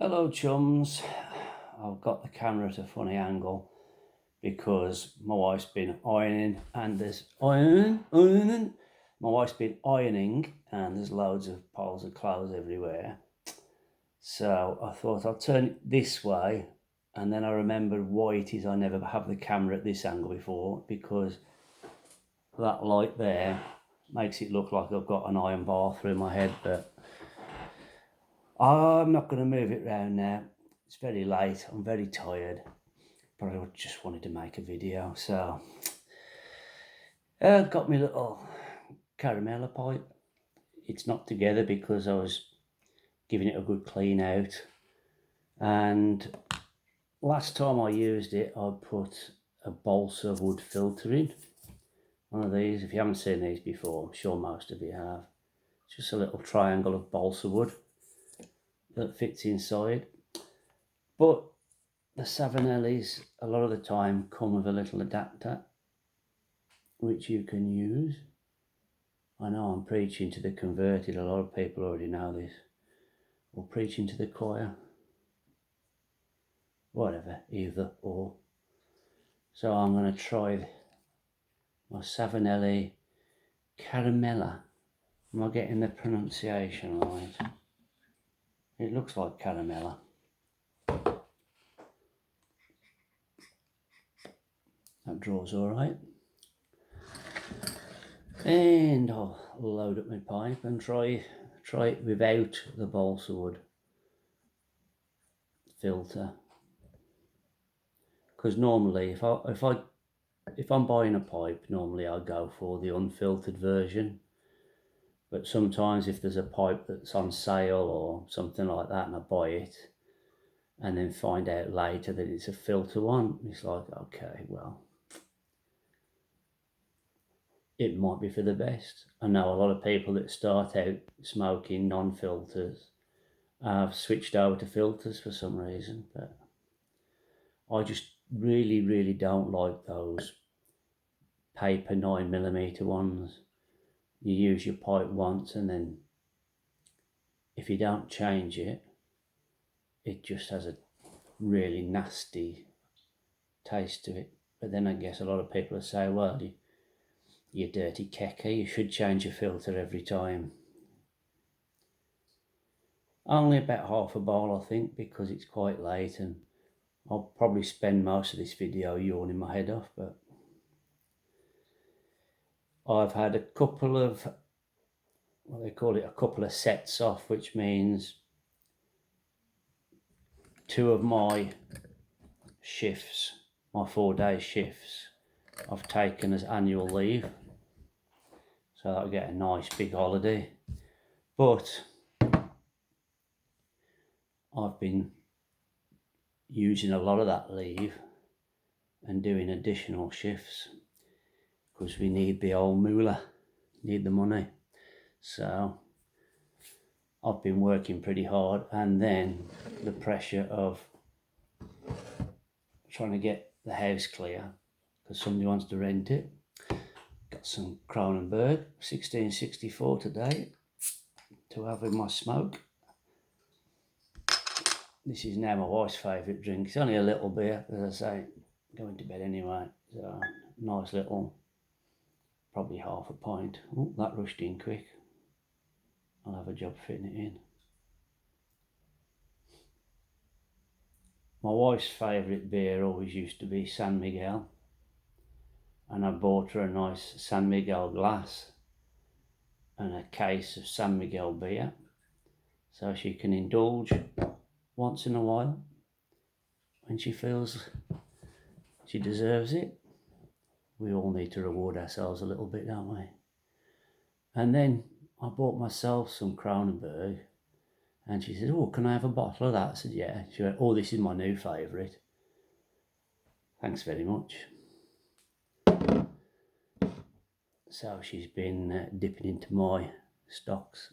Hello chums, I've got the camera at a funny angle because my wife's been ironing and there's ironing. My wife's been ironing and there's loads of piles of clothes everywhere. So I thought I'll turn it this way, and then I remembered why it is I never have the camera at this angle before, because that light there makes it look like I've got an iron bar through my head, but I'm not going to move it round now. It's very late, I'm very tired, but I just wanted to make a video. So I got my little Caramella pipe. It's not together because I was giving it a good clean out, and last time I used it I put a balsa wood filter in. One of these, if you haven't seen these before, I'm sure most of you have. It's just a little triangle of balsa wood that fits inside. But the Savinellis a lot of the time come with a little adapter which you can use. I know I'm preaching to the converted, a lot of people already know this, or preaching to the choir, whatever, either or. So I'm going to try my Savinellii Caramella. Am I getting the pronunciation right? It looks like Caramella. That draws all right. And I'll load up my pipe and try it without the balsa wood filter. Because normally if I'm buying a pipe, normally I go for the unfiltered version. But sometimes if there's a pipe that's on sale or something like that and I buy it and then find out later that it's a filter one, it's like, okay, well, it might be for the best. I know a lot of people that start out smoking non-filters have switched over to filters for some reason, but I just really don't like those paper 9mm ones. You use your pipe once and then if you don't change it, it just has a really nasty taste to it. But then I guess a lot of people will say, well, you dirty kecker, you should change your filter every time. Only about half a bowl, I think, because it's quite late and I'll probably spend most of this video yawning my head off. But I've had a couple of, what they call it, a couple of sets off, which means 2 of my shifts, my 4-day shifts, I've taken as annual leave, so I'll get a nice big holiday. But I've been using a lot of that leave and doing additional shifts because we need the old moolah, need the money. So I've been working pretty hard, and then the pressure of trying to get the house clear because somebody wants to rent it. Got some Kronenberg 1664 today to have with my smoke. This is now my wife's favourite drink. It's only a little beer, as I say, going to bed anyway. So nice little, probably half a pint. Oh, that rushed in quick. I'll have a job fitting it in. My wife's favourite beer always used to be San Miguel, and I bought her a nice San Miguel glass and a case of San Miguel beer so she can indulge once in a while when she feels she deserves it. We all need to reward ourselves a little bit, don't we? And then I bought myself some Kronenberg, and she said, oh, can I have a bottle of that? I said, yeah. She went, oh, this is my new favourite. Thanks very much. So she's been dipping into my stocks.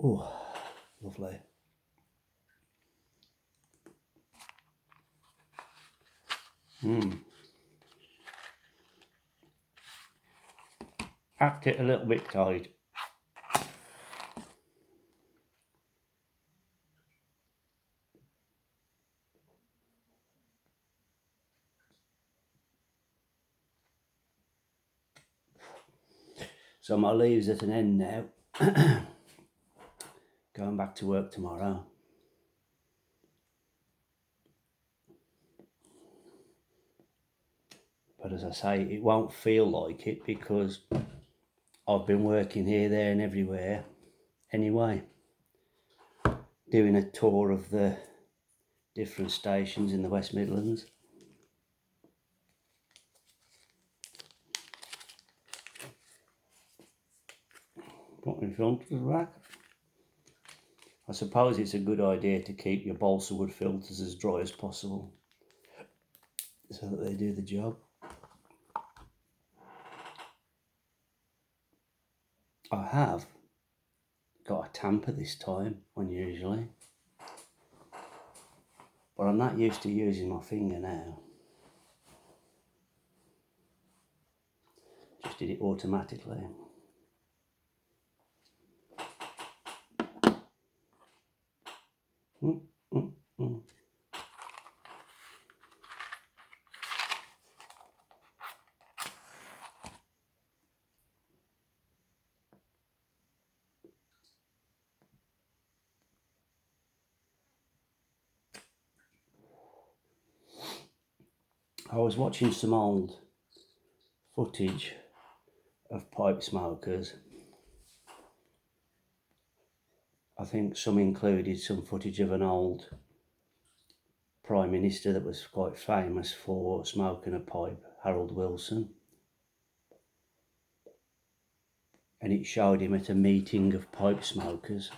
Oh, lovely. act it a little bit tight. So my leave's at an end now. Going back to work tomorrow. But as I say, it won't feel like it because I've been working here, there and everywhere anyway. Doing a tour of the different stations in the West Midlands. Put my filters back. I suppose it's a good idea to keep your balsa wood filters as dry as possible so that they do the job. I have got a tamper this time, unusually, but I'm not used to using my finger now. Just did it automatically. I was watching some old footage of pipe smokers. I think some included some footage of an old Prime Minister that was quite famous for smoking a pipe, Harold Wilson. And it showed him at a meeting of pipe smokers.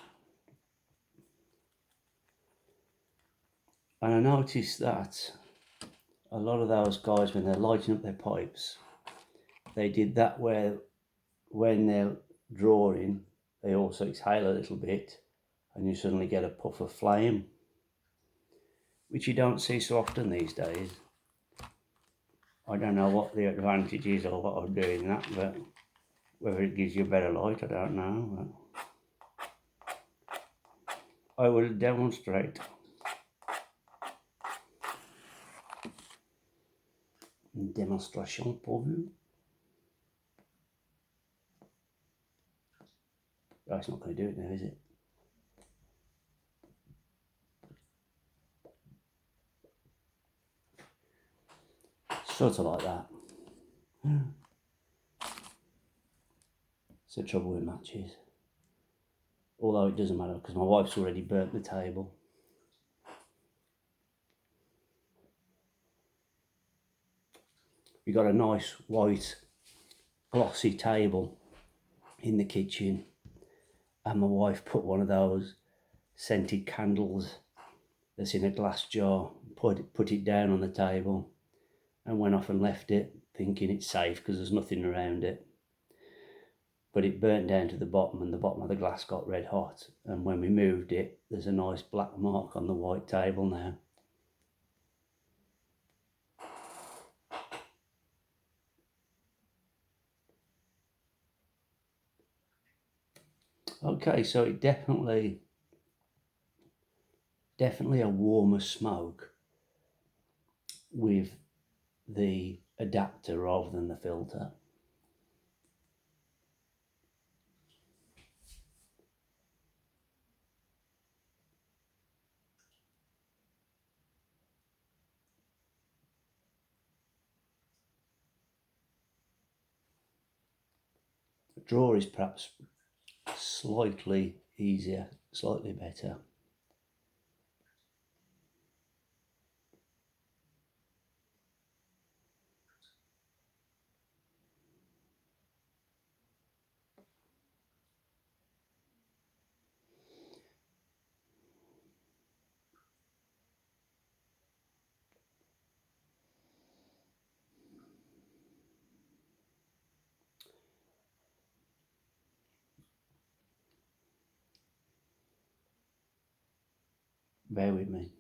And I noticed that a lot of those guys, when they're lighting up their pipes, they did that where when they're drawing, they also exhale a little bit and you suddenly get a puff of flame, which you don't see so often these days. I don't know what the advantage is or what of doing that, but whether it gives you a better light, I don't know. But I will demonstrate. Une démonstration pour vous. Oh, it's not going to do it now, is it? Sort of like that. It's the trouble with matches. Although it doesn't matter because my wife's already burnt the table. We got a nice white glossy table in the kitchen and my wife put one of those scented candles that's in a glass jar, put it down on the table and went off and left it thinking it's safe because there's nothing around it. But it burnt down to the bottom and the bottom of the glass got red hot, and when we moved it there's a nice black mark on the white table now. Okay, so it definitely a warmer smoke with the adapter rather than the filter. The draw is perhaps slightly easier, slightly better. Bear with me.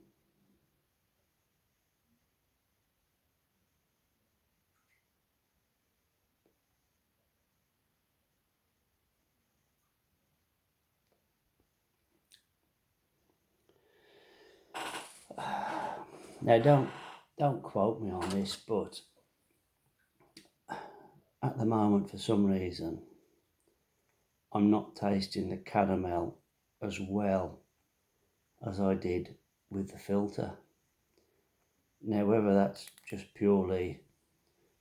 Now don't quote me on this, but at the moment for some reason I'm not tasting the caramel as well as I did with the filter. Now whether that's just purely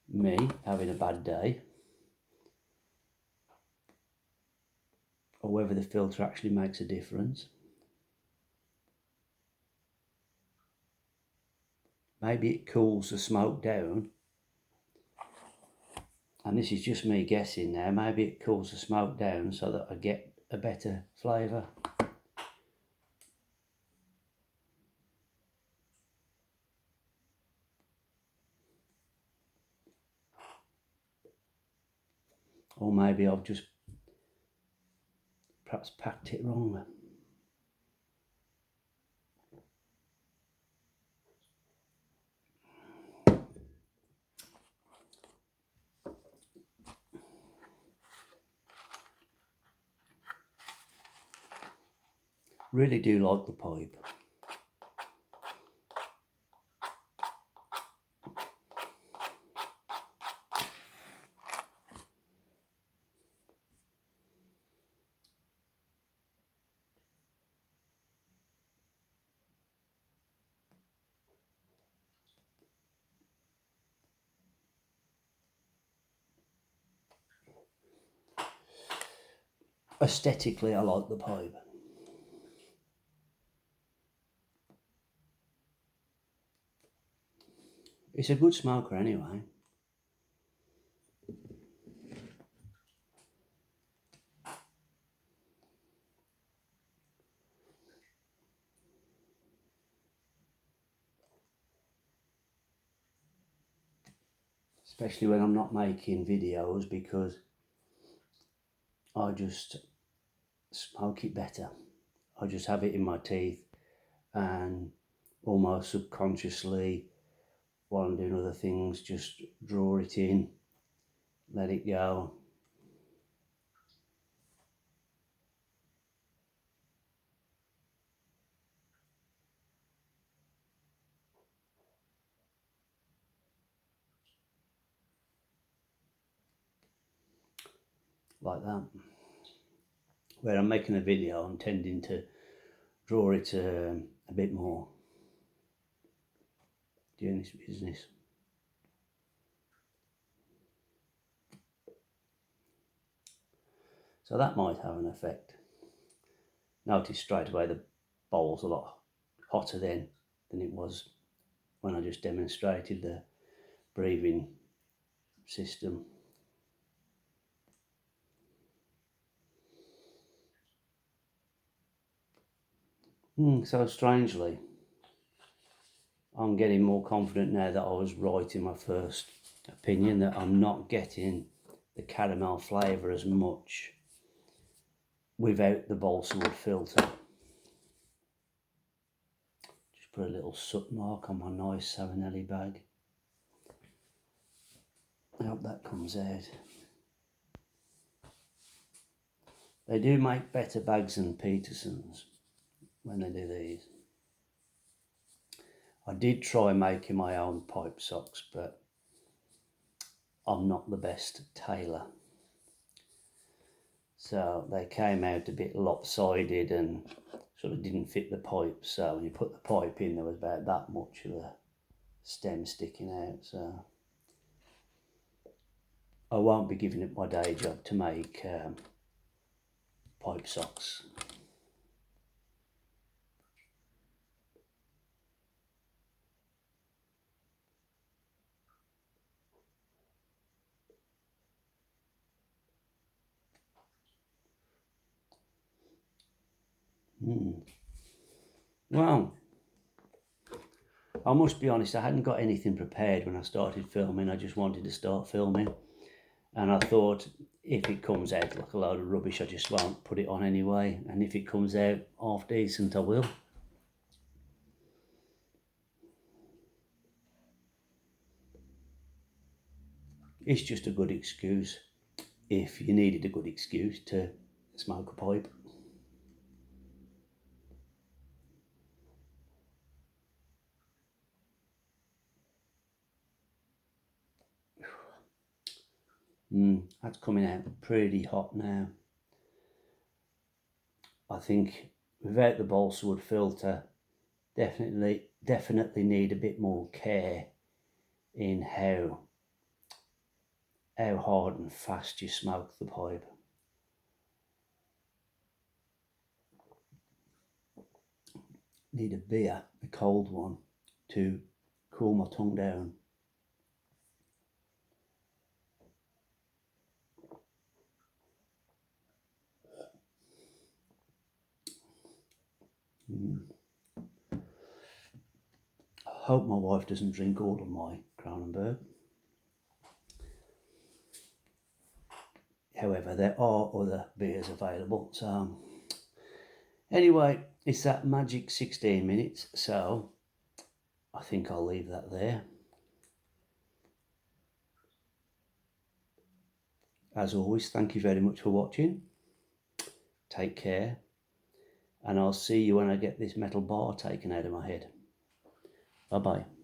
me having a bad day or whether the filter actually makes a difference. Maybe it cools the smoke down, and this is just me guessing now, maybe it cools the smoke down so that I get a better flavour. Or maybe I've just perhaps packed it wrong. Really do like the pipe. Aesthetically, I like the pipe. It's a good smoker anyway. Especially when I'm not making videos, because I just smoke it better. I just have it in my teeth and almost subconsciously, while I'm doing other things, just draw it in, let it go. Like that. Where I'm making a video, I'm tending to draw it a bit more doing this business. So that might have an effect. Notice straight away the bowl's a lot hotter then than it was when I just demonstrated the breathing system. So strangely, I'm getting more confident now that I was right in my first opinion, that I'm not getting the caramel flavour as much without the balsa wood filter. Just put a little soot mark on my nice Savinellii bag. I hope that comes out. They do make better bags than Peterson's when they do these. I did try making my own pipe socks, but I'm not the best tailor. So they came out a bit lopsided and sort of didn't fit the pipe. So when you put the pipe in, there was about that much of the stem sticking out. So I won't be giving it my day job to make pipe socks. Well, I must be honest, I hadn't got anything prepared when I started filming. I just wanted to start filming, and I thought if it comes out like a load of rubbish, I just won't put it on anyway, and if it comes out half decent, I will. It's just a good excuse if you needed a good excuse to smoke a pipe. That's coming out pretty hot now. I think without the balsa wood filter, definitely need a bit more care in how hard and fast you smoke the pipe. Need a beer, a cold one, to cool my tongue down. I hope my wife doesn't drink all of my Kronenberg. However, there are other beers available. So anyway, it's that magic 16 minutes. So I think I'll leave that there. As always, thank you very much for watching. Take care. And I'll see you when I get this metal bar taken out of my head. Bye-bye.